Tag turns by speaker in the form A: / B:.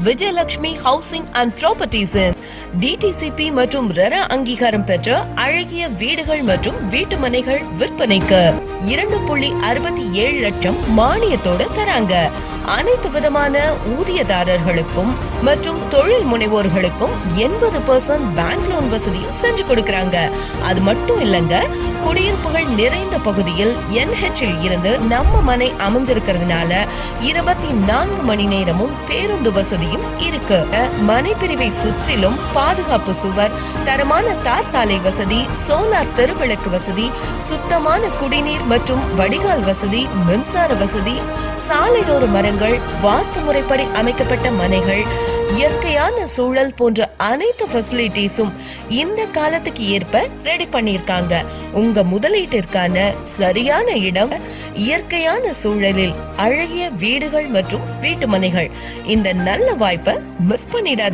A: Vijayalakshmi housing and properties DTCP மற்றும் RERA அங்கீகாரம் பெற்ற அழகிய வீடுகள் மற்றும் வீட்டு மனைகள் விற்பனைக்கு 2.67 லட்சம் மானியத்தோடு தராங்க. அனைத்து விதமான ஊதியதாரர்களுக்கும் மற்றும் தொழில் முனைவோர்களுக்கும் 80% பேங்க் லோன் வசதியும் செஞ்சு கொடுக்கறாங்க. அது மட்டும் இல்லங்க, குடியிருப்புகள் நிறைந்த பகுதியில் NH-ல் இருந்து நம்ம மனை அமைஞ்சிருக்கிறதுனால 24 மணி நேரமும் பேருந்து வசதியும் இருக்கு. மனை பிரிவை சுற்றிலும் பாதுகாப்பு சுவர், தரமான தார் சாலை வசதி, சோலார் தெருவிளக்கு வசதி, சுத்தமான குடிநீர் மற்றும் வடிகால் வசதி, மின்சார வசதி, சாலையோர மரங்கள், வாஸ்து முறைப்படி அமைக்கப்பட்ட மனைகள், இயற்கையான சூழல் போன்ற அனைத்து ஃபெசிலிட்டிஸும் இந்த காலத்துக்கு ஏற்ப ரெடி பண்ணிருக்காங்க. உங்க முதலீட்டிற்கான சரியான இடம், இயற்கையான சூழலில் அழகிய வீடுகள் மற்றும் வீட்டு மனைகள். இந்த நல்ல வாய்ப்பை மிஸ் பண்ணிடாதீங்க.